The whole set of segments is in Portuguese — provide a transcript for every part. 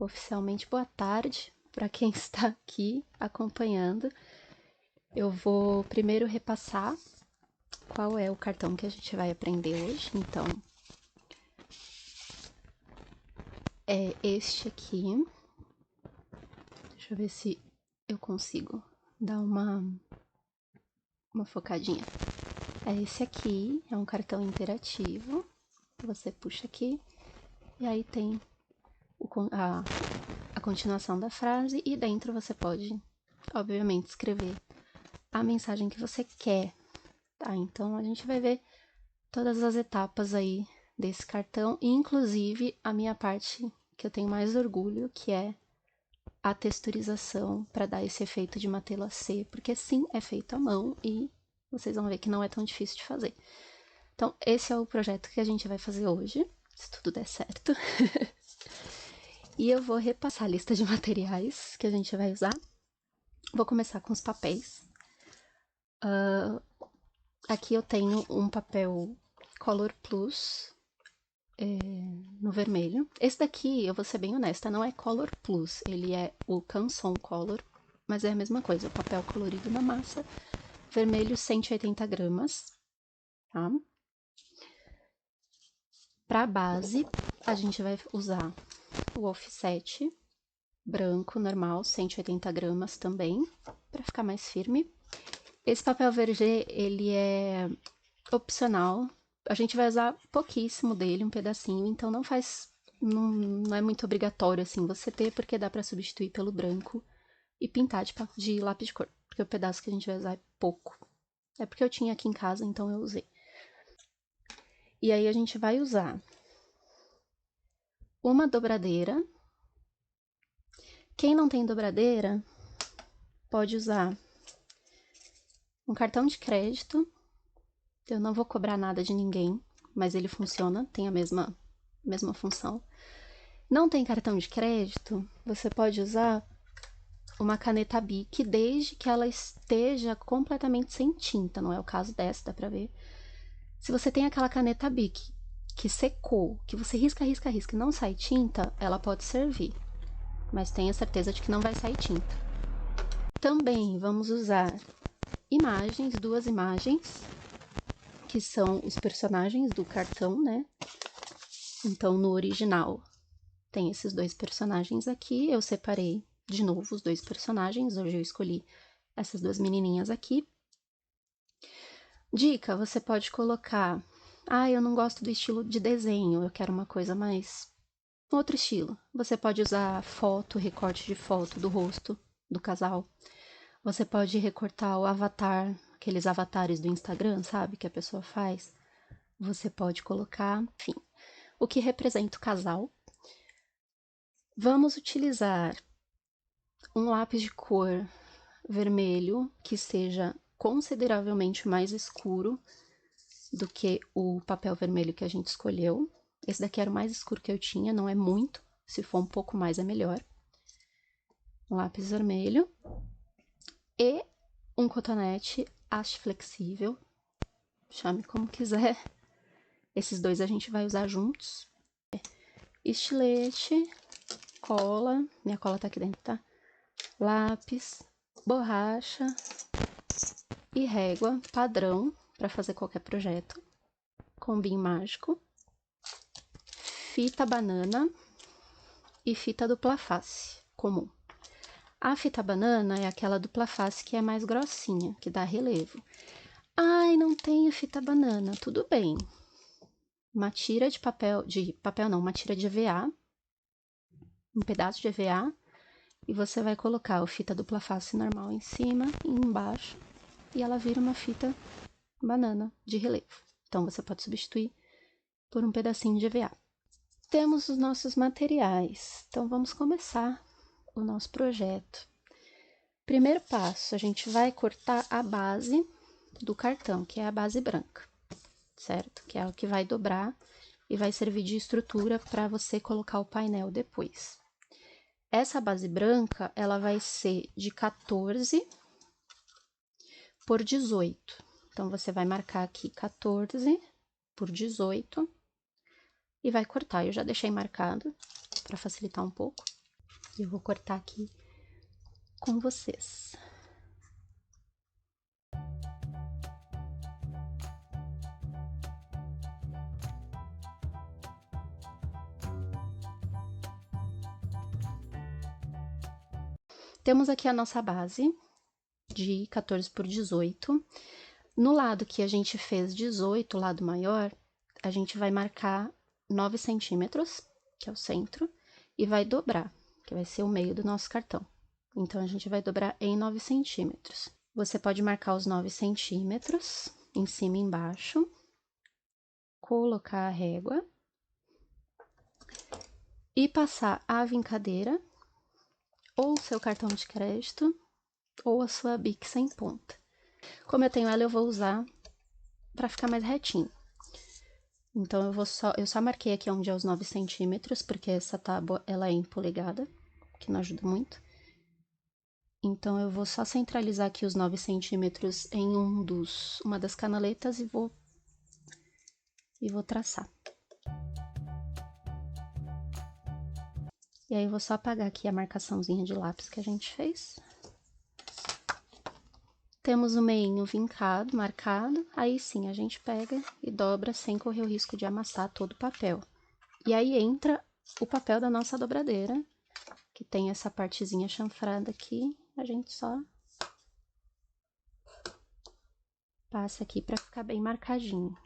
oficialmente boa tarde para quem está aqui acompanhando. Eu vou primeiro repassar qual é o cartão que a gente vai aprender hoje. Então, é este aqui. Deixa eu ver se eu consigo dar uma focadinha. É esse aqui, é um cartão interativo. Você puxa aqui e aí tem a continuação da frase e dentro você pode, obviamente, escrever a mensagem que você quer, tá? Então, a gente vai ver todas as etapas aí desse cartão, inclusive a minha parte que eu tenho mais orgulho, que é a texturização para dar esse efeito de uma tela C, porque sim, é feito à mão e vocês vão ver que não é tão difícil de fazer. Então, esse é o projeto que a gente vai fazer hoje, se tudo der certo. E eu vou repassar a lista de materiais que a gente vai usar. Vou começar com os papéis. Aqui eu tenho um papel Color Plus no vermelho. Esse daqui, eu vou ser bem honesta, não é Color Plus, ele é o Canson Color, mas é a mesma coisa, o papel colorido na massa, vermelho 180 gramas, tá? Para base, a gente vai usar o offset branco normal, 180 gramas também, para ficar mais firme. Esse papel verger, ele é opcional. A gente vai usar pouquíssimo dele, um pedacinho, então não é muito obrigatório assim você ter, porque dá para substituir pelo branco e pintar de lápis de cor, porque o pedaço que a gente vai usar é pouco. É porque eu tinha aqui em casa, então eu usei. E aí a gente vai usar uma dobradeira. Quem não tem dobradeira, pode usar um cartão de crédito. Eu não vou cobrar nada de ninguém, mas ele funciona, tem a mesma função. Não tem cartão de crédito, você pode usar uma caneta Bic, desde que ela esteja completamente sem tinta, não é o caso dessa, dá pra ver. Se você tem aquela caneta Bic que secou, que você risca e não sai tinta, ela pode servir, mas tenha certeza de que não vai sair tinta. Também vamos usar imagens, duas imagens, que são os personagens do cartão, né? Então, no original, tem esses dois personagens aqui. Eu separei de novo os dois personagens. Hoje eu escolhi essas duas menininhas aqui. Dica, você pode colocar... Ah, eu não gosto do estilo de desenho, eu quero uma coisa mais... outro estilo. Você pode usar foto, recorte de foto do rosto do casal. Você pode recortar o avatar, aqueles avatares do Instagram, sabe? Que a pessoa faz. Você pode colocar, enfim, o que representa o casal. Vamos utilizar um lápis de cor vermelho que seja consideravelmente mais escuro do que o papel vermelho que a gente escolheu. Esse daqui era o mais escuro que eu tinha, não é muito, se for um pouco mais é melhor. Um lápis vermelho e um cotonete haste flexível, chame como quiser. Esses dois a gente vai usar juntos. Estilete, cola, minha cola tá aqui dentro, tá? Lápis, borracha e régua padrão para fazer qualquer projeto. Combinho mágico, fita banana e fita dupla face comum. A fita banana é aquela dupla face que é mais grossinha, que dá relevo. Ai, não tenho fita banana, tudo bem. Uma tira de papel não, uma tira de EVA, um pedaço de EVA, e você vai colocar a fita dupla face normal em cima e embaixo, e ela vira uma fita banana de relevo. Então, você pode substituir por um pedacinho de EVA. Temos os nossos materiais, então vamos começar o nosso projeto. Primeiro passo, a gente vai cortar a base do cartão, que é a base branca, certo? Que é o que vai dobrar e vai servir de estrutura para você colocar o painel depois. Essa base branca, ela vai ser de 14 por 18. Então, você vai marcar aqui 14 por 18 e vai cortar. Eu já deixei marcado para facilitar um pouco. Eu vou cortar aqui com vocês. Temos aqui a nossa base de 14 por 18. No lado que a gente fez 18, o lado maior, a gente vai marcar 9 centímetros, que é o centro, e vai dobrar, que vai ser o meio do nosso cartão. Então, a gente vai dobrar em 9 centímetros. Você pode marcar os 9 centímetros, em cima e embaixo, colocar a régua e passar a vincadeira, ou o seu cartão de crédito, ou a sua bic sem ponta. Como eu tenho ela, eu vou usar para ficar mais retinho. Então, eu só marquei aqui onde é os 9 centímetros, porque essa tábua, ela é em polegada, que não ajuda muito. Então, eu vou só centralizar aqui os 9 centímetros em uma das canaletas e vou traçar. E aí, eu vou só apagar aqui a marcaçãozinha de lápis que a gente fez. Temos o meinho vincado, marcado, aí sim a gente pega e dobra sem correr o risco de amassar todo o papel. E aí entra o papel da nossa dobradeira, que tem essa partezinha chanfrada aqui, a gente só passa aqui pra ficar bem marcadinho.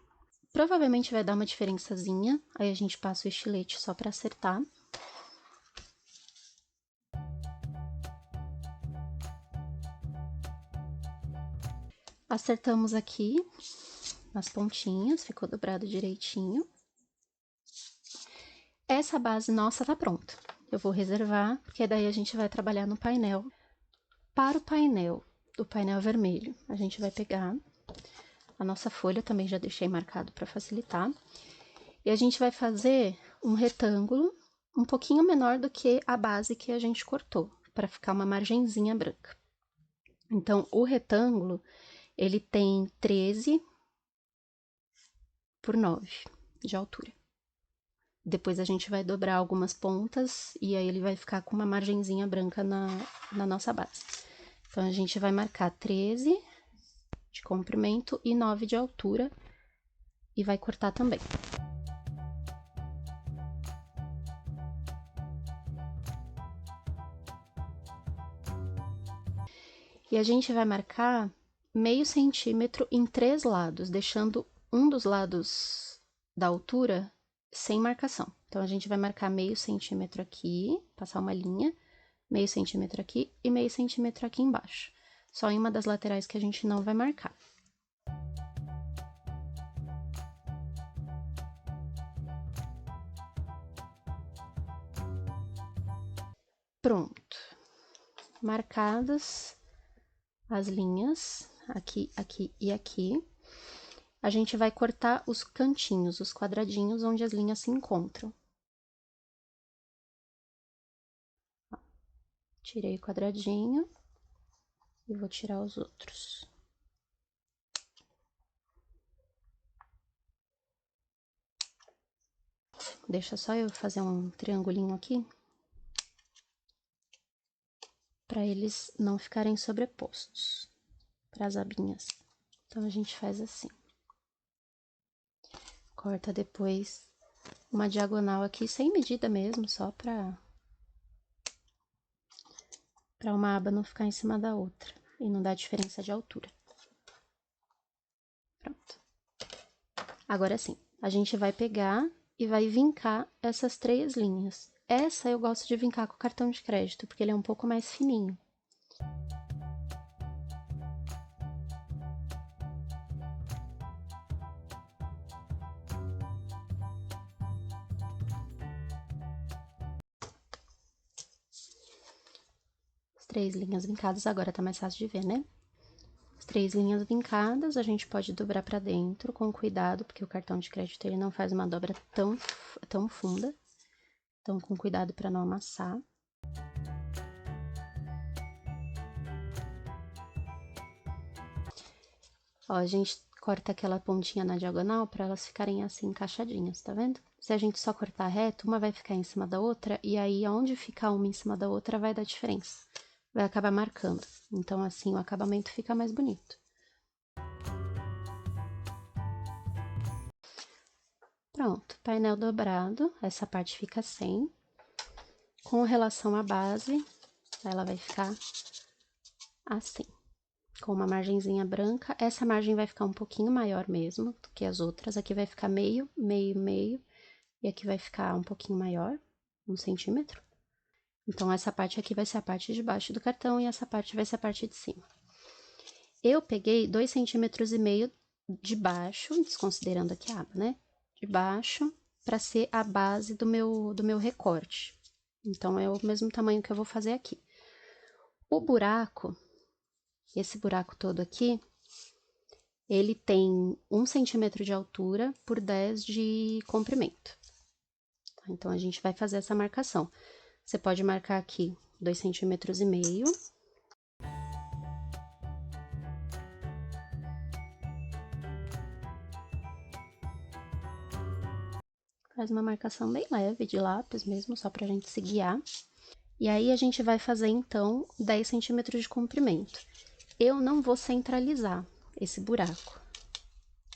Provavelmente vai dar uma diferençazinha, aí a gente passa o estilete só pra acertar. Acertamos aqui nas pontinhas, ficou dobrado direitinho. Essa base nossa tá pronta. Eu vou reservar, porque daí a gente vai trabalhar no painel. Para o painel vermelho, a gente vai pegar a nossa folha, também já deixei marcado para facilitar. E a gente vai fazer um retângulo um pouquinho menor do que a base que a gente cortou, para ficar uma margenzinha branca. Então, o retângulo, ele tem 13 por 9 de altura. Depois a gente vai dobrar algumas pontas e aí ele vai ficar com uma margenzinha branca na nossa base. Então, a gente vai marcar 13 de comprimento e 9 de altura e vai cortar também. E a gente vai marcar meio centímetro em 3 lados, deixando um dos lados da altura sem marcação. Então, a gente vai marcar meio centímetro aqui, passar uma linha, meio centímetro aqui e meio centímetro aqui embaixo. Só em uma das laterais que a gente não vai marcar. Pronto. Marcadas as linhas, aqui, aqui e aqui, a gente vai cortar os cantinhos, os quadradinhos onde as linhas se encontram. Tirei o quadradinho e vou tirar os outros. Deixa só eu fazer um triangulinho aqui, para eles não ficarem sobrepostos, para as abinhas. Então, a gente faz assim. Corta depois uma diagonal aqui, sem medida mesmo, só para uma aba não ficar em cima da outra e não dar diferença de altura. Pronto. Agora sim, a gente vai pegar e vai vincar essas 3 linhas. Essa eu gosto de vincar com o cartão de crédito, porque ele é um pouco mais fininho. As 3 linhas vincadas, agora tá mais fácil de ver, né? As 3 linhas vincadas, a gente pode dobrar pra dentro com cuidado, porque o cartão de crédito ele não faz uma dobra tão funda. Então, com cuidado para não amassar. Ó, a gente corta aquela pontinha na diagonal para elas ficarem assim encaixadinhas, tá vendo? Se a gente só cortar reto, uma vai ficar em cima da outra, e aí aonde ficar uma em cima da outra vai dar diferença. Vai acabar marcando. Então, assim, o acabamento fica mais bonito. Pronto, painel dobrado, essa parte fica sem. Com relação à base, ela vai ficar assim, com uma margenzinha branca. Essa margem vai ficar um pouquinho maior mesmo do que as outras. Aqui vai ficar meio, meio, meio, e aqui vai ficar um pouquinho maior, 1 centímetro. Então, essa parte aqui vai ser a parte de baixo do cartão e essa parte vai ser a parte de cima. Eu peguei 2,5 centímetros de baixo, desconsiderando aqui a aba, né? De baixo, para ser a base do meu recorte. Então, é o mesmo tamanho que eu vou fazer aqui. O buraco, esse buraco todo aqui, ele tem 1 centímetro de altura por 10 de comprimento. Então, a gente vai fazer essa marcação. Você pode marcar aqui 2,5 centímetros. Faz uma marcação bem leve de lápis mesmo, só pra gente se guiar. E aí, a gente vai fazer, então, 10 centímetros de comprimento. Eu não vou centralizar esse buraco.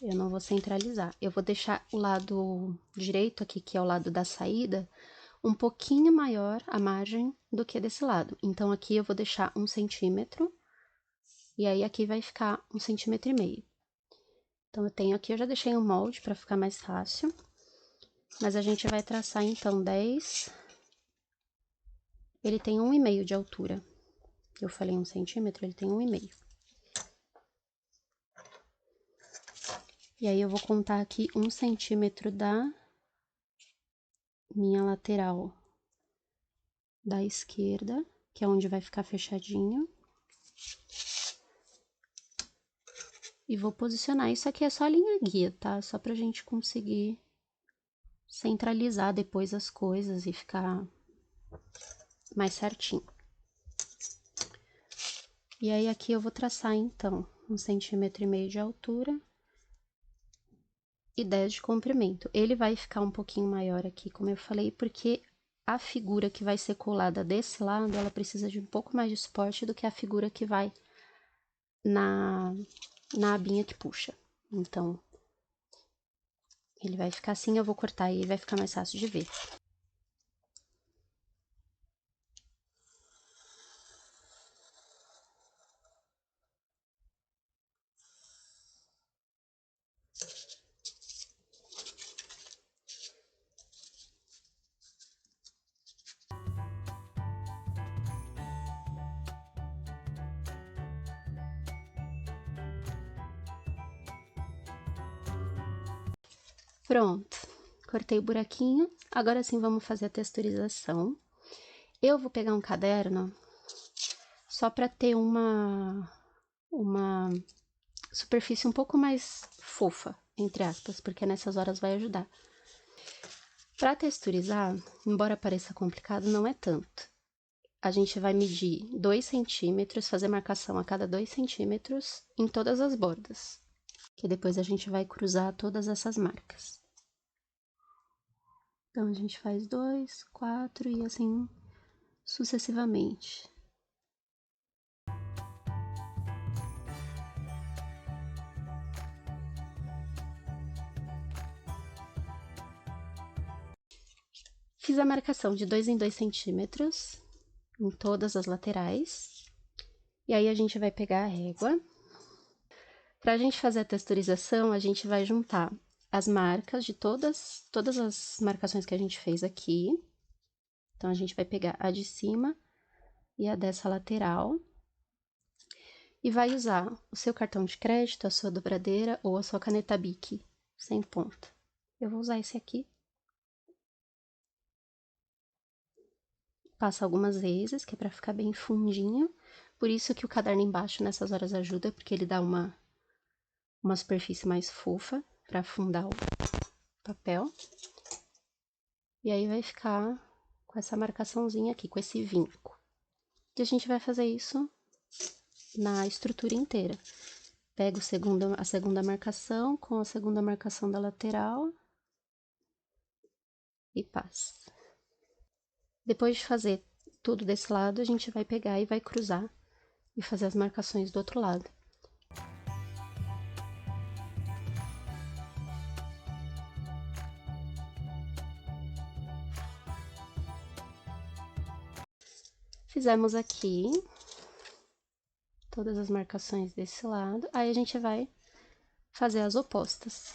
Eu não vou centralizar. Eu vou deixar o lado direito aqui, que é o lado da saída, um pouquinho maior a margem do que desse lado. Então, aqui eu vou deixar 1 centímetro, e aí aqui vai ficar 1,5 centímetros. Então, eu tenho aqui, eu já deixei um molde para ficar mais fácil. Mas a gente vai traçar, então, 10. Ele tem 1,5 de altura. Eu falei 1 centímetro, ele tem 1,5. E aí, eu vou contar aqui 1 centímetro da minha lateral da esquerda, que é onde vai ficar fechadinho. E vou posicionar. Isso aqui é só a linha guia, tá? Só pra gente conseguir centralizar depois as coisas e ficar mais certinho. E aí, aqui eu vou traçar, então, 1,5 centímetro de altura e 10 de comprimento. Ele vai ficar um pouquinho maior aqui, como eu falei, porque a figura que vai ser colada desse lado, ela precisa de um pouco mais de suporte do que a figura que vai na abinha que puxa. Então, ele vai ficar assim, eu vou cortar e vai ficar mais fácil de ver. Pronto, cortei o buraquinho. Agora sim, vamos fazer a texturização. Eu vou pegar um caderno só para ter uma superfície um pouco mais fofa, entre aspas, porque nessas horas vai ajudar. Para texturizar, embora pareça complicado, não é tanto. A gente vai medir 2 centímetros, fazer marcação a cada 2 centímetros em todas as bordas, que depois a gente vai cruzar todas essas marcas. Então, a gente faz 2, 4 e assim sucessivamente. Fiz a marcação de 2 em 2 centímetros em todas as laterais. E aí, a gente vai pegar a régua. Pra gente fazer a texturização, a gente vai juntar as marcas de todas as marcações que a gente fez aqui. Então, a gente vai pegar a de cima e a dessa lateral. E vai usar o seu cartão de crédito, a sua dobradeira ou a sua caneta Bic sem ponta. Eu vou usar esse aqui. Passa algumas vezes, que é pra ficar bem fundinho. Por isso que o caderno embaixo nessas horas ajuda, porque ele dá uma superfície mais fofa pra afundar o papel. E aí, vai ficar com essa marcaçãozinha aqui, com esse vinco. E a gente vai fazer isso na estrutura inteira. pega a segunda marcação com a segunda marcação da lateral e passa. Depois de fazer tudo desse lado, a gente vai pegar e vai cruzar e fazer as marcações do outro lado. Fizemos aqui todas as marcações desse lado, aí a gente vai fazer as opostas.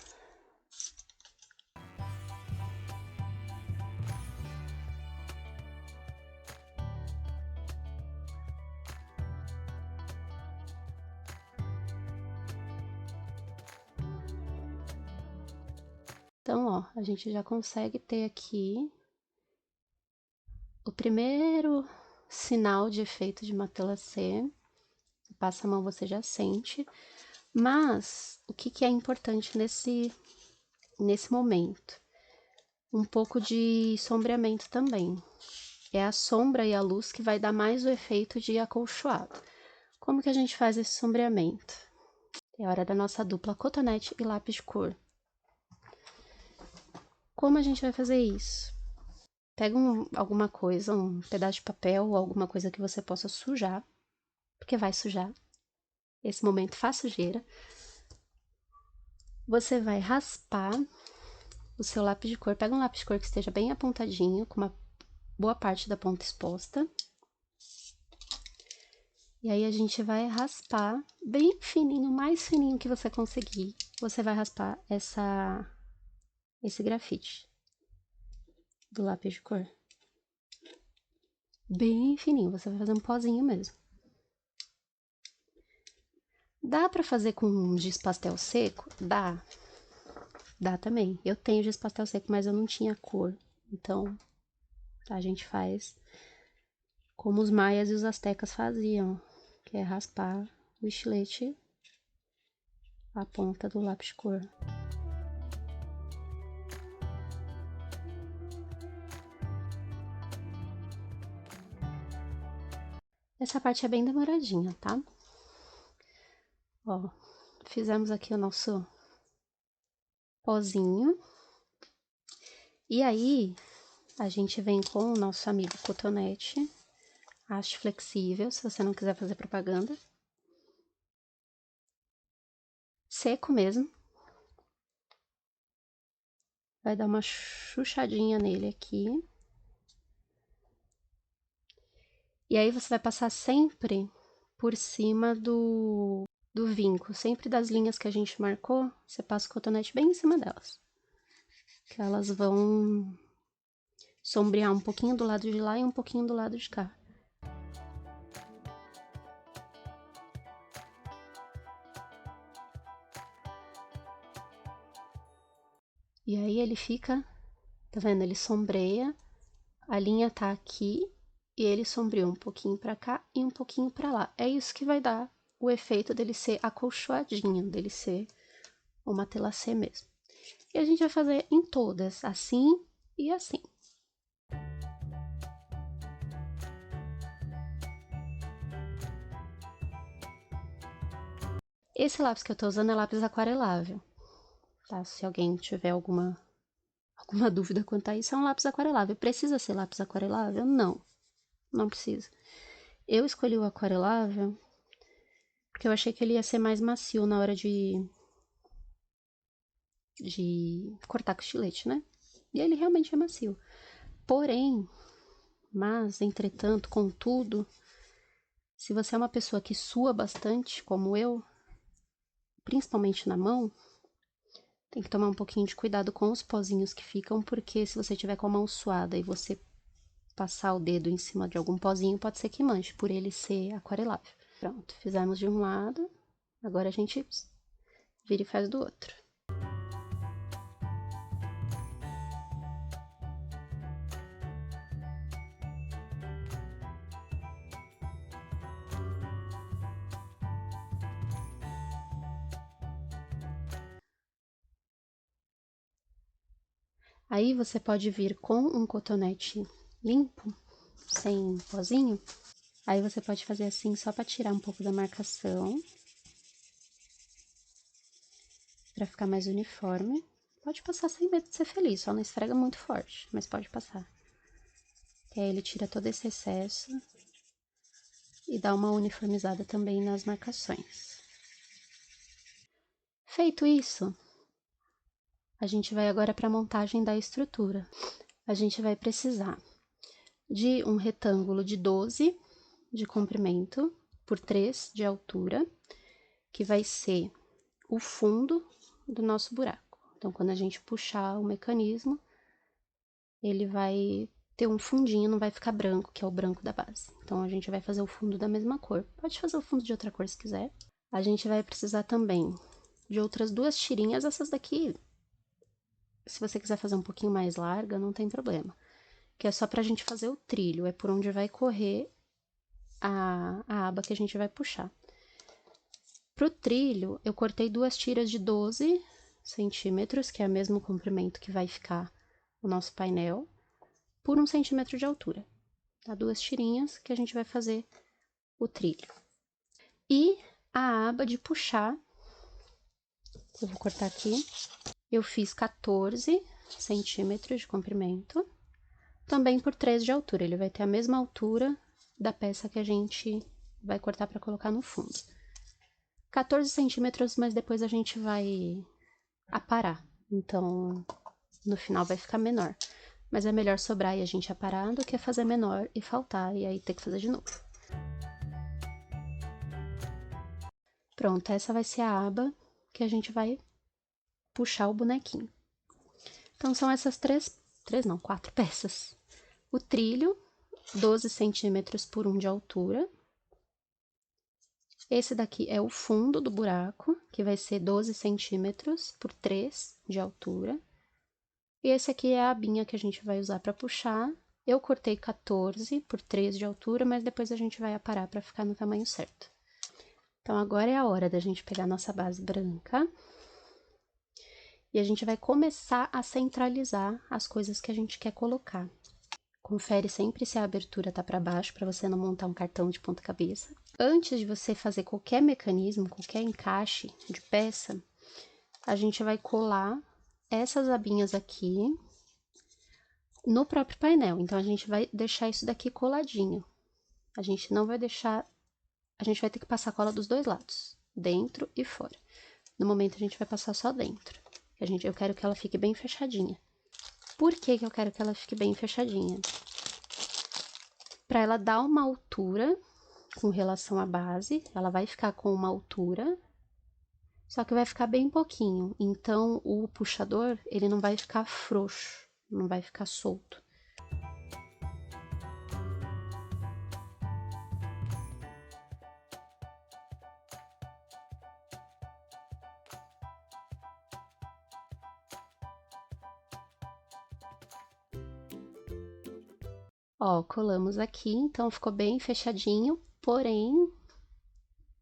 Então, ó, a gente já consegue ter aqui o primeiro sinal de efeito de matelassé. Passa a mão, você já sente. Mas, o que é importante nesse momento? Um pouco de sombreamento também. É a sombra e a luz que vai dar mais o efeito de acolchoado. Como que a gente faz esse sombreamento? É hora da nossa dupla cotonete e lápis de cor. Como a gente vai fazer isso? Pega alguma coisa, um pedaço de papel ou alguma coisa que você possa sujar, porque vai sujar. Esse momento faz sujeira. Você vai raspar o seu lápis de cor. Pega um lápis de cor que esteja bem apontadinho, com uma boa parte da ponta exposta. E aí a gente vai raspar bem fininho, o mais fininho que você conseguir. Você vai raspar esse grafite do lápis de cor. Bem fininho, você vai fazer um pozinho mesmo. Dá pra fazer com giz pastel seco? Dá. Dá também. Eu tenho giz pastel seco, mas eu não tinha cor. Então, a gente faz como os maias e os astecas faziam, que é raspar o estilete a ponta do lápis de cor. Essa parte é bem demoradinha, tá? Ó, fizemos aqui o nosso pozinho. E aí, a gente vem com o nosso amigo cotonete, haste flexível, se você não quiser fazer propaganda. Seco mesmo. Vai dar uma chuchadinha nele aqui. E aí, você vai passar sempre por cima do vinco. Sempre das linhas que a gente marcou, você passa o cotonete bem em cima delas. Que elas vão sombrear um pouquinho do lado de lá e um pouquinho do lado de cá. E aí ele fica, tá vendo? Ele sombreia, a linha tá aqui e ele sombreou um pouquinho pra cá e um pouquinho pra lá. É isso que vai dar o efeito dele ser acolchoadinho, dele ser uma matelassé mesmo. E a gente vai fazer em todas, assim e assim. Esse lápis que eu tô usando é lápis aquarelável, tá? Se alguém tiver alguma dúvida quanto a isso, é um lápis aquarelável. Precisa ser lápis aquarelável? Não, não precisa. Eu escolhi o aquarelável porque eu achei que ele ia ser mais macio na hora de cortar com estilete, né? E ele realmente é macio. Porém, mas, entretanto, contudo, se você é uma pessoa que sua bastante, como eu, principalmente na mão, tem que tomar um pouquinho de cuidado com os pozinhos que ficam, porque se você tiver com a mão suada e você passar o dedo em cima de algum pozinho, pode ser que manche, por ele ser aquarelável. Pronto, fizemos de um lado, agora a gente vira e faz do outro. Aí você pode vir com um cotonete limpo, sem pozinho. Aí você pode fazer assim só para tirar um pouco da marcação. para ficar mais uniforme. Pode passar sem medo de ser feliz, só não esfrega muito forte, mas pode passar. Que aí ele tira todo esse excesso e dá uma uniformizada também nas marcações. Feito isso, a gente vai agora para a montagem da estrutura. A gente vai precisar de um retângulo de 12 de comprimento por 3 de altura, que vai ser o fundo do nosso buraco. Então, quando a gente puxar o mecanismo, ele vai ter um fundinho, não vai ficar branco, que é o branco da base. Então, a gente vai fazer o fundo da mesma cor. Pode fazer o fundo de outra cor se quiser. A gente vai precisar também de outras 2 tirinhas, essas daqui, se você quiser fazer um pouquinho mais larga, não tem problema. Que é só pra gente fazer o trilho, é por onde vai correr a aba que a gente vai puxar. Pro trilho, eu cortei 2 tiras de 12 centímetros, que é o mesmo comprimento que vai ficar o nosso painel, por 1 centímetro de altura. Tá? 2 tirinhas que a gente vai fazer o trilho. E a aba de puxar, eu vou cortar aqui, eu fiz 14 centímetros de comprimento, também por 3 de altura, ele vai ter a mesma altura da peça que a gente vai cortar para colocar no fundo. 14 centímetros, mas depois a gente vai aparar, então no final vai ficar menor. Mas é melhor sobrar e a gente aparar do que fazer menor e faltar e aí ter que fazer de novo. Pronto, essa vai ser a aba que a gente vai puxar o bonequinho. Então são essas 4 peças. O trilho, 12 centímetros por 1 de altura. Esse daqui é o fundo do buraco, que vai ser 12 centímetros por 3 de altura. E esse aqui é a abinha que a gente vai usar para puxar. Eu cortei 14 por 3 de altura, mas depois a gente vai aparar para ficar no tamanho certo. Então, agora é a hora da gente pegar a nossa base branca. E a gente vai começar a centralizar as coisas que a gente quer colocar. Confere sempre se a abertura tá para baixo, para você não montar um cartão de ponta cabeça. Antes de você fazer qualquer mecanismo, qualquer encaixe de peça, a gente vai colar essas abinhas aqui no próprio painel. Então, a gente vai deixar isso daqui coladinho. A gente não vai deixar... A gente vai ter que passar cola dos 2 lados, dentro e fora. No momento, a gente vai passar só dentro. Eu quero que ela fique bem fechadinha. Por que eu quero que ela fique bem fechadinha? Para ela dar uma altura com relação à base, ela vai ficar com uma altura, só que vai ficar bem pouquinho. Então, o puxador, ele não vai ficar frouxo, não vai ficar solto. Ó, colamos aqui, então ficou bem fechadinho, porém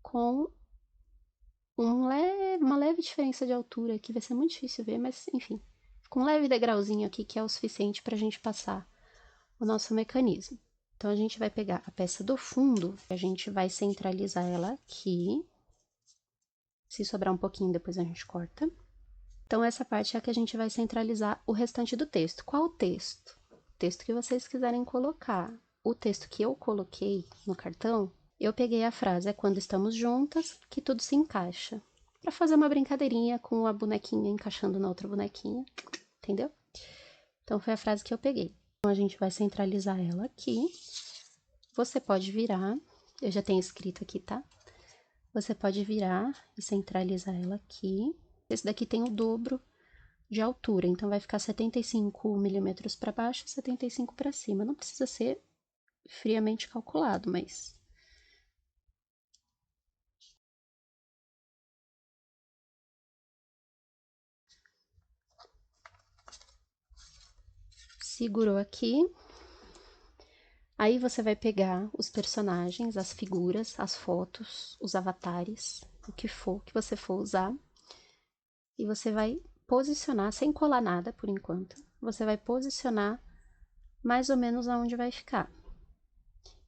com uma leve diferença de altura aqui, vai ser muito difícil ver, mas enfim. Com um leve degrauzinho aqui que é o suficiente para a gente passar o nosso mecanismo. Então, a gente vai pegar a peça do fundo, a gente vai centralizar ela aqui. Se sobrar um pouquinho, depois a gente corta. Então, essa parte é a que a gente vai centralizar o restante do texto. Qual o texto? O texto que vocês quiserem colocar. O texto que eu coloquei no cartão, eu peguei a frase, é quando estamos juntas que tudo se encaixa. Para fazer uma brincadeirinha com a bonequinha encaixando na outra bonequinha, entendeu? Então, foi a frase que eu peguei. Então, a gente vai centralizar ela aqui. Você pode virar, eu já tenho escrito aqui, tá? Você pode virar e centralizar ela aqui. Esse daqui tem o dobro de altura, então vai ficar 75 milímetros para baixo e 75 para cima. Não precisa ser friamente calculado, mas... Segurou aqui. Aí você vai pegar os personagens, as figuras, as fotos, os avatares, o que for que você for usar. E você vai posicionar, sem colar nada por enquanto, você vai posicionar mais ou menos aonde vai ficar.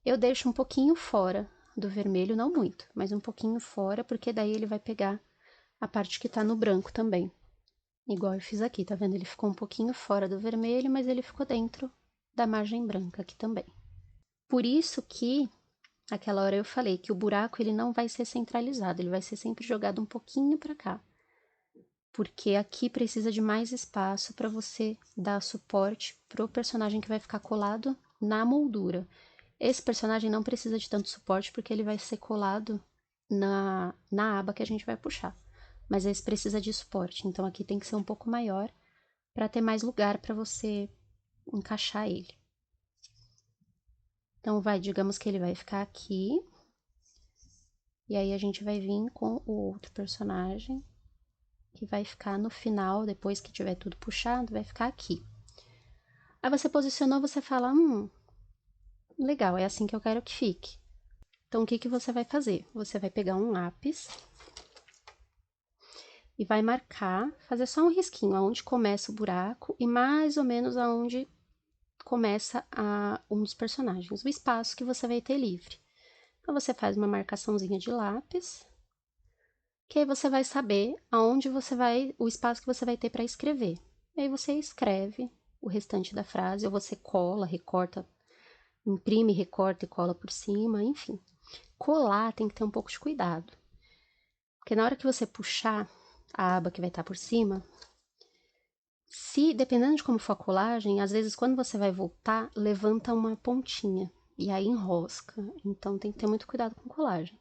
Eu deixo um pouquinho fora do vermelho, não muito, mas um pouquinho fora, porque daí ele vai pegar a parte que tá no branco também. Igual eu fiz aqui, tá vendo? Ele ficou um pouquinho fora do vermelho, mas ele ficou dentro da margem branca aqui também. Por isso que, aquela hora eu falei que o buraco ele não vai ser centralizado, ele vai ser sempre jogado um pouquinho para cá. Porque aqui precisa de mais espaço para você dar suporte pro personagem que vai ficar colado na moldura. Esse personagem não precisa de tanto suporte porque ele vai ser colado na aba que a gente vai puxar. Mas esse precisa de suporte, então aqui tem que ser um pouco maior para ter mais lugar para você encaixar ele. Então, digamos que ele vai ficar aqui. E aí a gente vai vir com o outro personagem, que vai ficar no final, depois que tiver tudo puxado, vai ficar aqui. Aí você posicionou, você fala, legal, é assim que eu quero que fique. Então, o que que você vai fazer? Você vai pegar um lápis e vai marcar, fazer só um risquinho aonde começa o buraco e mais ou menos aonde começa um dos personagens, o espaço que você vai ter livre. Então, você faz uma marcaçãozinha de lápis, que aí você vai saber aonde você vai, o espaço que você vai ter para escrever. E aí você escreve o restante da frase, ou você cola, recorta, imprime, recorta e cola por cima, enfim. Colar tem que ter um pouco de cuidado. Porque na hora que você puxar a aba que vai estar por cima, dependendo de como for a colagem, às vezes quando você vai voltar, levanta uma pontinha e aí enrosca. Então tem que ter muito cuidado com colagem.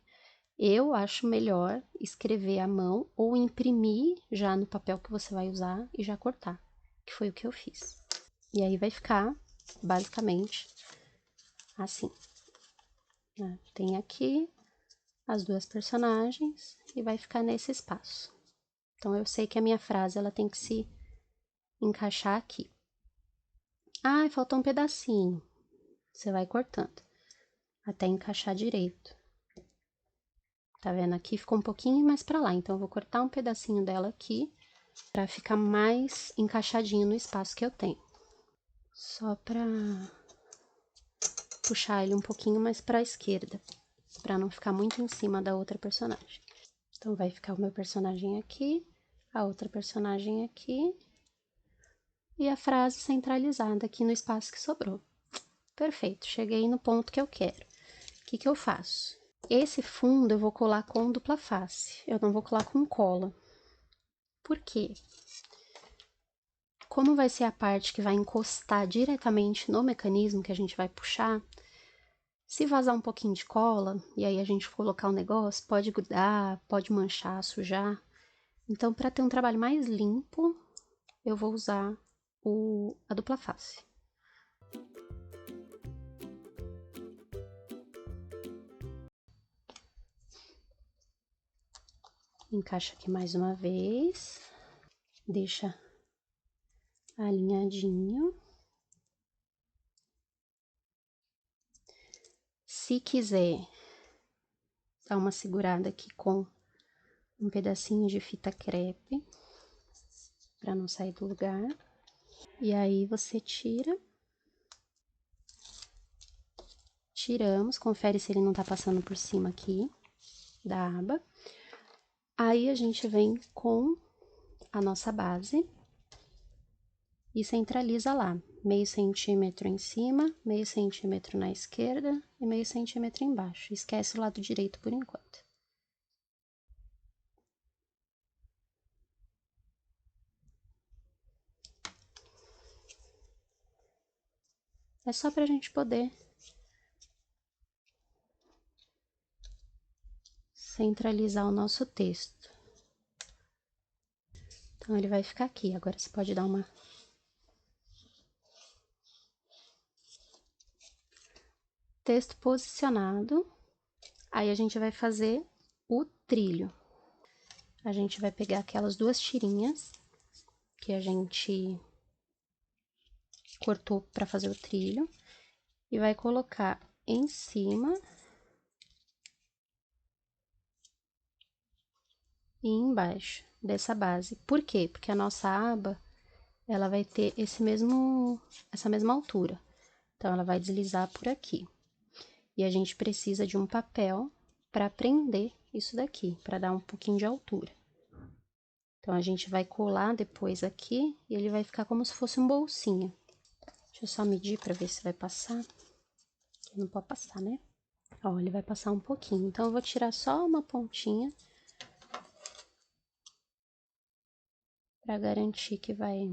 Eu acho melhor escrever à mão ou imprimir já no papel que você vai usar e já cortar, que foi o que eu fiz. E aí vai ficar basicamente assim, né? Tem aqui as duas personagens e vai ficar nesse espaço. Então, eu sei que a minha frase ela tem que se encaixar aqui. Ah, faltou um pedacinho. Você vai cortando até encaixar direito. Tá vendo? Aqui ficou um pouquinho mais pra lá, então eu vou cortar um pedacinho dela aqui pra ficar mais encaixadinho no espaço que eu tenho. Só pra puxar ele um pouquinho mais pra esquerda, pra não ficar muito em cima da outra personagem. Então, vai ficar o meu personagem aqui, a outra personagem aqui, e a frase centralizada aqui no espaço que sobrou. Perfeito, cheguei no ponto que eu quero. O que que eu faço? Esse fundo eu vou colar com dupla face, eu não vou colar com cola. Por quê? Como vai ser a parte que vai encostar diretamente no mecanismo que a gente vai puxar, se vazar um pouquinho de cola, e aí a gente colocar o negócio, pode grudar, pode manchar, sujar. Então, para ter um trabalho mais limpo, eu vou usar a dupla face. Encaixa aqui mais uma vez, deixa alinhadinho. Se quiser dar uma segurada aqui com um pedacinho de fita crepe, para não sair do lugar. E aí, você tira. Tiramos, confere se ele não tá passando por cima aqui da aba. Aí, a gente vem com a nossa base e centraliza lá, meio centímetro em cima, meio centímetro na esquerda e meio centímetro embaixo. Esquece o lado direito por enquanto. É só pra gente poder centralizar o nosso texto. Então, ele vai ficar aqui. Agora, você pode dar uma... Texto posicionado. Aí, a gente vai fazer o trilho. A gente vai pegar aquelas duas tirinhas que a gente cortou para fazer o trilho e vai colocar em cima e embaixo dessa base. Por quê? Porque a nossa aba, ela vai ter essa mesma altura. Então, ela vai deslizar por aqui. E a gente precisa de um papel para prender isso daqui, para dar um pouquinho de altura. Então, a gente vai colar depois aqui e ele vai ficar como se fosse um bolsinho. Deixa eu só medir pra ver se vai passar. Não pode passar, né? Ó, ele vai passar um pouquinho. Então, eu vou tirar só uma pontinha pra garantir que vai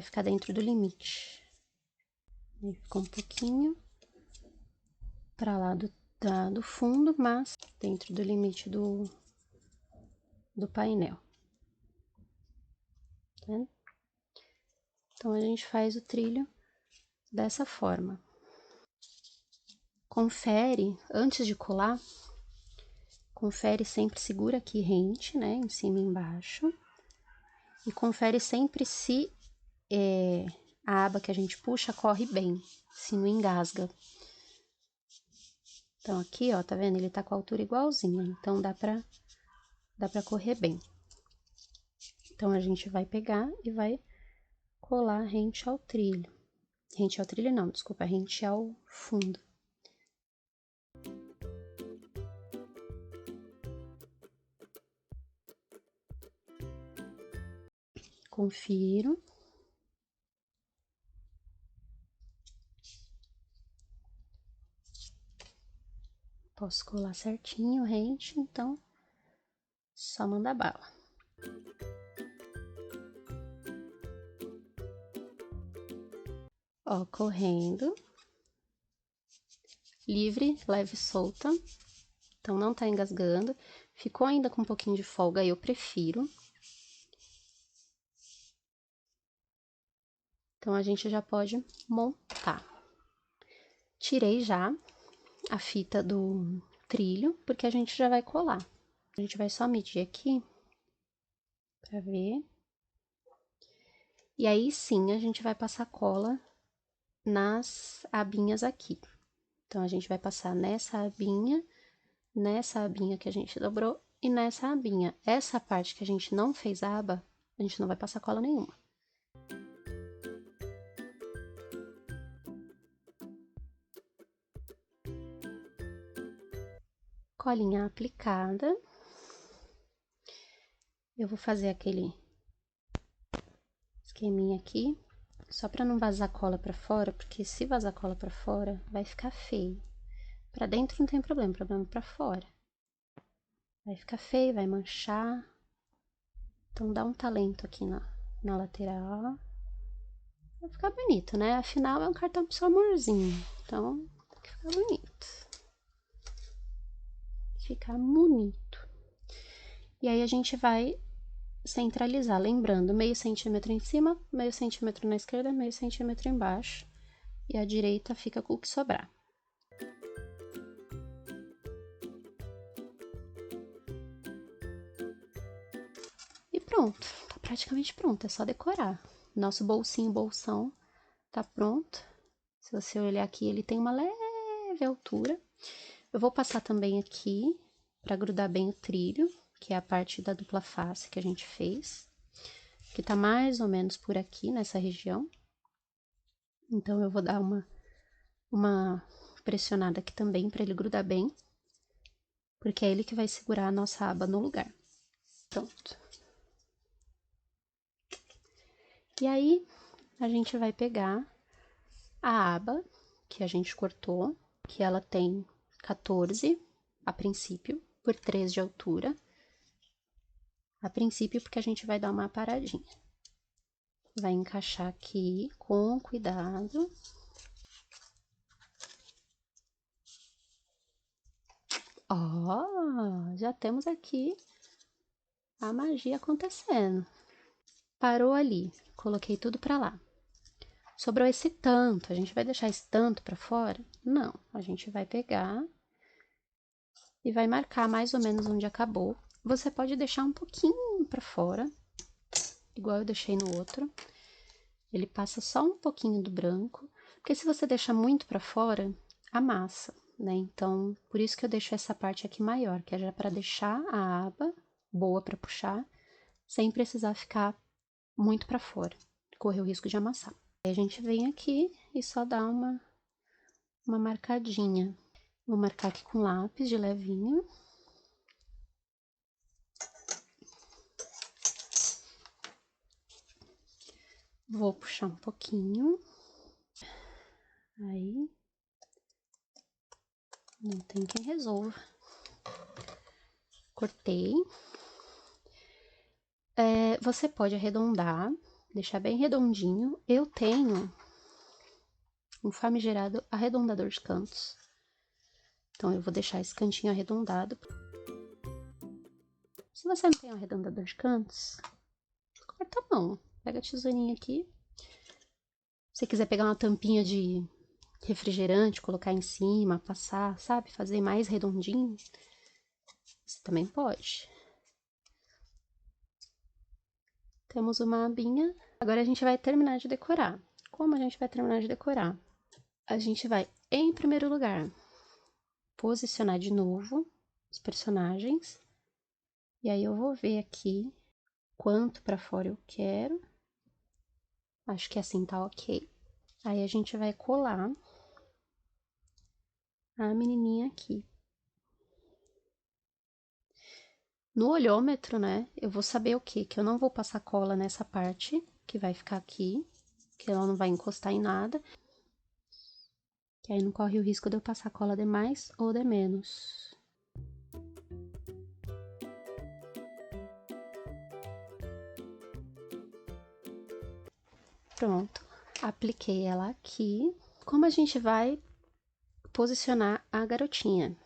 ficar dentro do limite. Aí ficou um pouquinho pra lá do fundo, mas dentro do limite do painel. Tá vendo? Então, a gente faz o trilho dessa forma. Confere, antes de colar, confere sempre, segura aqui rente, né, em cima e embaixo. E confere sempre se a aba que a gente puxa corre bem, se não engasga. Então, aqui, ó, tá vendo? Ele tá com a altura igualzinha, então dá pra correr bem. Então, a gente vai pegar e vai colar rente ao trilho. Rente ao trilho não, desculpa, rente ao fundo. Confiro. Posso colar certinho rente, então só manda bala. Ó, correndo. Livre, leve e solta. Então, não tá engasgando. Ficou ainda com um pouquinho de folga, eu prefiro. Então, a gente já pode montar. Tirei já a fita do trilho, porque a gente já vai colar. A gente vai só medir aqui, pra ver. E aí, sim, a gente vai passar cola nas abinhas aqui. Então, a gente vai passar nessa abinha que a gente dobrou e nessa abinha. Essa parte que a gente não fez aba, a gente não vai passar cola nenhuma. Colinha aplicada. Eu vou fazer aquele esqueminha aqui, só pra não vazar cola pra fora, porque se vazar cola pra fora, vai ficar feio. Pra dentro não tem problema, o problema é pra fora. Vai ficar feio, vai manchar. Então, dá um talento aqui na lateral. Vai ficar bonito, né? Afinal, é um cartão pro seu amorzinho. Então, tem que ficar bonito. Ficar bonito. E aí, a gente vai centralizar, lembrando, meio centímetro em cima, meio centímetro na esquerda, meio centímetro embaixo. E a direita fica com o que sobrar. E pronto, tá praticamente pronto, é só decorar. Nosso bolsão tá pronto. Se você olhar aqui, ele tem uma leve altura. Eu vou passar também aqui pra grudar bem o trilho, que é a parte da dupla face que a gente fez, que tá mais ou menos por aqui, nessa região. Então, eu vou dar uma pressionada aqui também pra ele grudar bem, porque é ele que vai segurar a nossa aba no lugar. Pronto. E aí, a gente vai pegar a aba que a gente cortou, que ela tem 14 a princípio, por 3 de altura. A princípio, porque a gente vai dar uma paradinha. Vai encaixar aqui com cuidado. Ó, já temos aqui a magia acontecendo. Parou ali, coloquei tudo pra lá. Sobrou esse tanto, a gente vai deixar esse tanto pra fora? Não, a gente vai pegar e vai marcar mais ou menos onde acabou. Você pode deixar um pouquinho pra fora, igual eu deixei no outro. Ele passa só um pouquinho do branco, porque se você deixar muito pra fora, amassa, né? Então, por isso que eu deixo essa parte aqui maior, que é já pra deixar a aba boa pra puxar, sem precisar ficar muito pra fora, correr o risco de amassar. Aí a gente vem aqui e só dá uma marcadinha. Vou marcar aqui com lápis de levinho. Vou puxar um pouquinho. Aí. Não tem quem resolva. Cortei. Você pode arredondar, deixar bem redondinho. Eu tenho um famigerado arredondador de cantos. Então, eu vou deixar esse cantinho arredondado. Se você não tem um arredondador de cantos, corta a mão. Pega a tesourinha aqui. Se você quiser pegar uma tampinha de refrigerante, colocar em cima, passar, sabe? Fazer mais redondinho, você também pode. Temos uma abinha. Agora a gente vai terminar de decorar. Como a gente vai terminar de decorar? A gente vai, em primeiro lugar, posicionar de novo os personagens. E aí eu vou ver aqui quanto pra fora eu quero. Acho que assim tá ok. Aí a gente vai colar a menininha aqui. No olhômetro, né, eu vou saber o quê? Que eu não vou passar cola nessa parte, que vai ficar aqui, que ela não vai encostar em nada. Que aí não corre o risco de eu passar cola de mais ou de menos. Pronto, apliquei ela aqui. Como a gente vai posicionar a garotinha?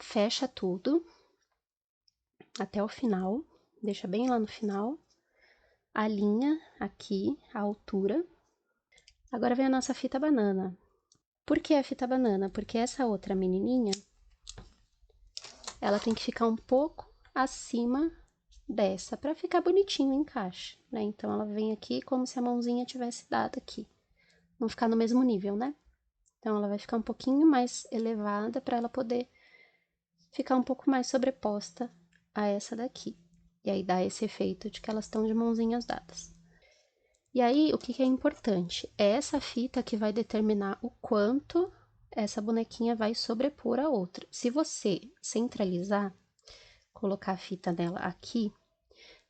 Fecha tudo até o final, deixa bem lá no final. Alinha aqui a altura. Agora vem a nossa fita banana. Por que a fita banana? Porque essa outra menininha, ela tem que ficar um pouco acima dessa, para ficar bonitinho o encaixe, né? Então, ela vem aqui como se a mãozinha tivesse dado aqui. Não ficar no mesmo nível, né? Então, ela vai ficar um pouquinho mais elevada para ela poder ficar um pouco mais sobreposta a essa daqui. E aí, dá esse efeito de que elas estão de mãozinhas dadas. E aí, o que é importante? É essa fita que vai determinar o quanto essa bonequinha vai sobrepor a outra. Se você centralizar, colocar a fita nela aqui,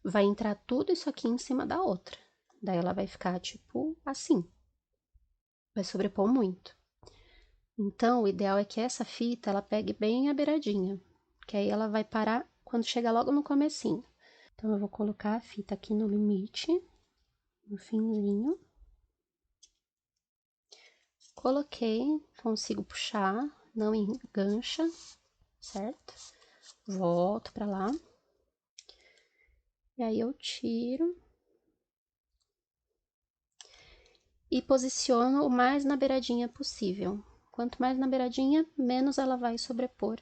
vai entrar tudo isso aqui em cima da outra. Daí ela vai ficar, tipo, assim. Vai sobrepor muito. Então, o ideal é que essa fita, ela pegue bem a beiradinha. Que aí ela vai parar quando chegar logo no comecinho. Então, eu vou colocar a fita aqui no limite, no finzinho. Coloquei, consigo puxar, não engancha, certo? Volto pra lá. E aí, eu tiro. E posiciono o mais na beiradinha possível. Quanto mais na beiradinha, menos ela vai sobrepor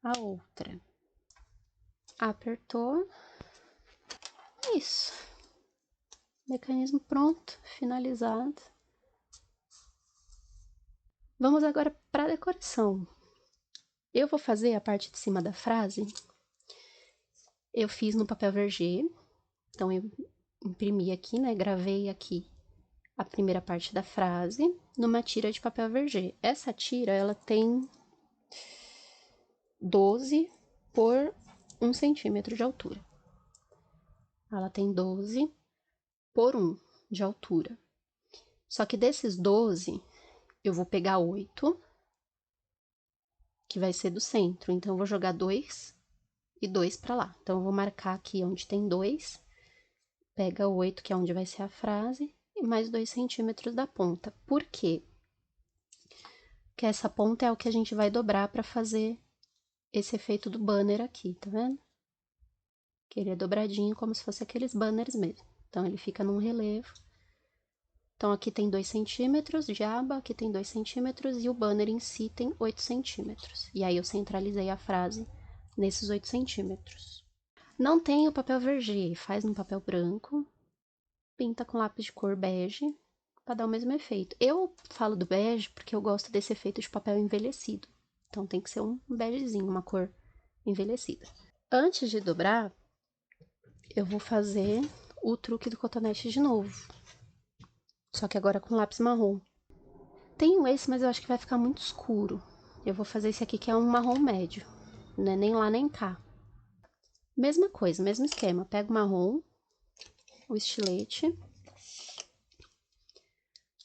a outra. Apertou. Isso. Mecanismo pronto, finalizado. Vamos agora para a decoração. Eu vou fazer a parte de cima da frase. Eu fiz no papel verger. Então, eu imprimi aqui, né? Gravei aqui a primeira parte da frase numa tira de papel verger. Essa tira, ela tem 12 por 1 centímetro de altura. Ela tem 12 por 1 de altura. Só que desses 12, eu vou pegar 8, que vai ser do centro. Então, eu vou jogar 2 e 2 pra lá. Então, eu vou marcar aqui onde tem 2, pega 8, que é onde vai ser a frase, e mais 2 centímetros da ponta. Por quê? Porque essa ponta é o que a gente vai dobrar pra fazer esse efeito do banner aqui, tá vendo? Que ele é dobradinho, como se fosse aqueles banners mesmo. Então, ele fica num relevo. Então, aqui tem 2 centímetros de aba, aqui tem 2 centímetros e o banner em si tem 8 centímetros. E aí, eu centralizei a frase nesses 8 centímetros. Não tem o papel verger, faz no papel branco, pinta com lápis de cor bege, para dar o mesmo efeito. Eu falo do bege porque eu gosto desse efeito de papel envelhecido. Então, tem que ser um begezinho, uma cor envelhecida. Antes de dobrar, eu vou fazer o truque do cotonete de novo. Só que agora com lápis marrom. Tenho esse, mas eu acho que vai ficar muito escuro. Eu vou fazer esse aqui que é um marrom médio. Não é nem lá nem cá. Mesma coisa, mesmo esquema. Pego o marrom, o estilete,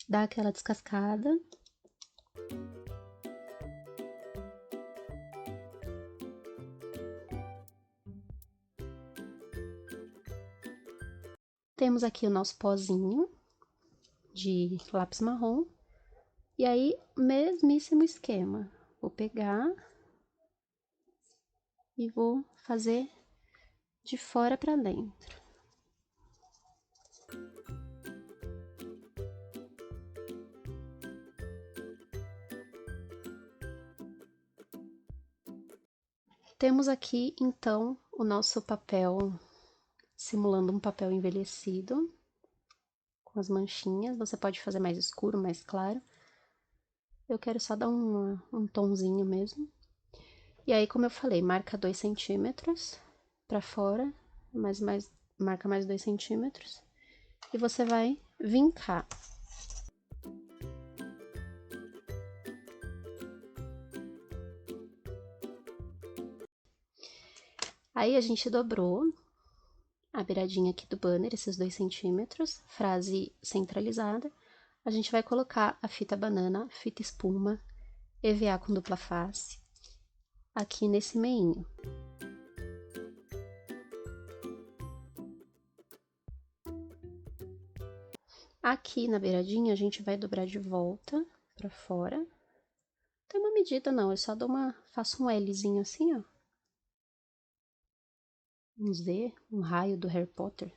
dá aquela descascada. Temos aqui o nosso pozinho de lápis marrom. E aí, mesmíssimo esquema. Vou pegar e vou fazer de fora para dentro. Temos aqui, então, o nosso papel, simulando um papel envelhecido, com as manchinhas. Você pode fazer mais escuro, mais claro. Eu quero só dar um tonzinho mesmo. E aí, como eu falei, marca 2 centímetros para fora, marca mais 2 centímetros. E você vai vincar. Aí, a gente dobrou a beiradinha aqui do banner, esses 2 centímetros, frase centralizada. A gente vai colocar a fita banana, fita espuma, EVA com dupla face, aqui nesse meinho. Aqui na beiradinha, a gente vai dobrar de volta pra fora. Não tem uma medida, não, eu só faço um Lzinho assim, ó. Um Z, um raio do Harry Potter,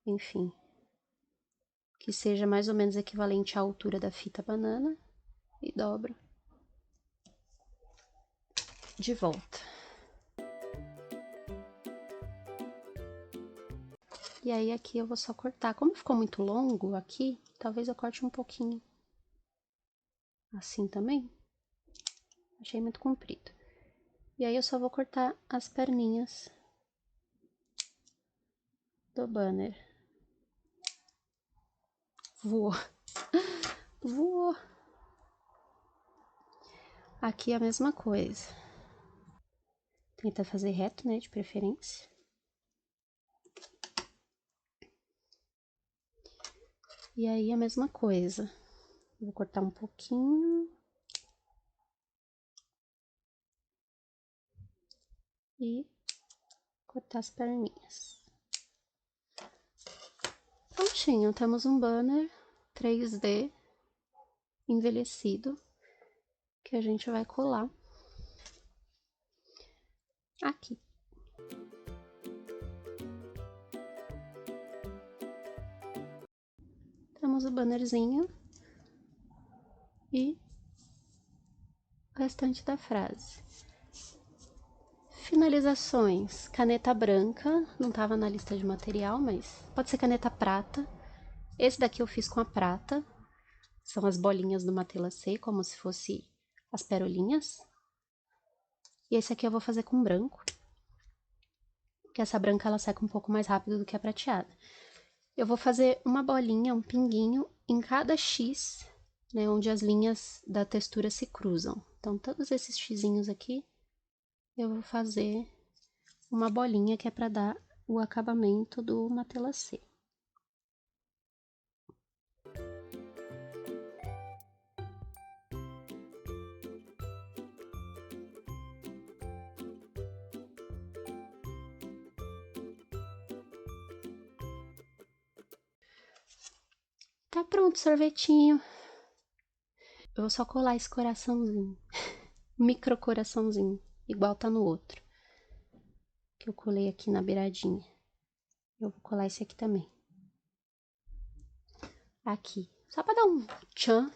enfim. Que seja mais ou menos equivalente à altura da fita banana e dobro de volta. E aí, aqui eu vou só cortar. Como ficou muito longo aqui, talvez eu corte um pouquinho. Assim também. Achei muito comprido. E aí, eu só vou cortar as perninhas do banner. Voou. Voou. Aqui é a mesma coisa. Tenta fazer reto, né, de preferência. E aí, a mesma coisa. Vou cortar um pouquinho. E cortar as perninhas. Prontinho, temos um banner 3D envelhecido que a gente vai colar aqui. Temos o bannerzinho e o restante da frase. Finalizações, caneta branca, não estava na lista de material, mas pode ser caneta prata. Esse daqui eu fiz com a prata, são as bolinhas do Matelassé, como se fosse as perolinhas. E esse aqui eu vou fazer com branco, porque essa branca ela seca um pouco mais rápido do que a prateada. Eu vou fazer uma bolinha, um pinguinho em cada X, né, onde as linhas da textura se cruzam. Então, todos esses xizinhos aqui, eu vou fazer uma bolinha que é para dar o acabamento do Matelassé. Tá pronto o sorvetinho. Eu vou só colar esse coraçãozinho. Micro coraçãozinho, igual tá no outro. Que eu colei aqui na beiradinha. Eu vou colar esse aqui também. Aqui. Só pra dar um tchan.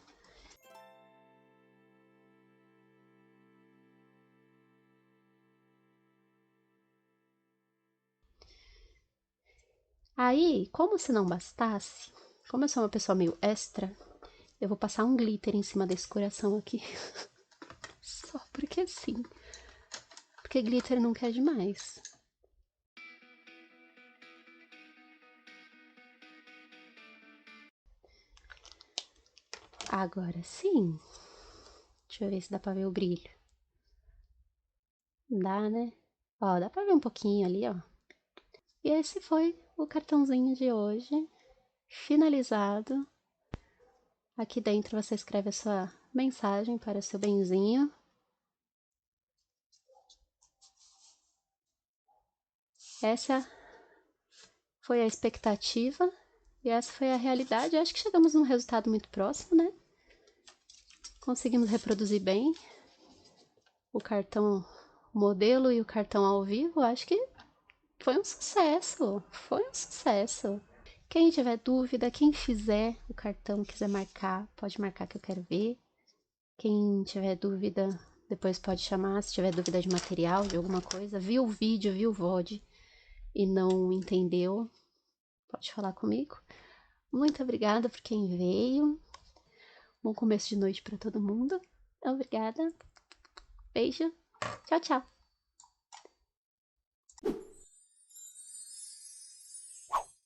Aí, como se não bastasse, como eu sou uma pessoa meio extra, eu vou passar um glitter em cima desse coração aqui. Só porque sim. Porque glitter nunca é demais. Agora sim. Deixa eu ver se dá pra ver o brilho. Dá, né? Ó, dá pra ver um pouquinho ali, ó. E esse foi o cartãozinho de hoje, finalizado. Aqui dentro você escreve a sua mensagem para o seu benzinho. Essa foi a expectativa e essa foi a realidade. Eu acho que chegamos num resultado muito próximo, né? Conseguimos reproduzir bem o cartão modelo e o cartão ao vivo. Acho que foi um sucesso, foi um sucesso. Quem tiver dúvida, quem fizer o cartão, quiser marcar, pode marcar que eu quero ver. Quem tiver dúvida, depois pode chamar, se tiver dúvida de material, de alguma coisa, viu o vídeo, viu o VOD e não entendeu, pode falar comigo. Muito obrigada por quem veio. Bom começo de noite para todo mundo. Obrigada. Beijo. Tchau, tchau.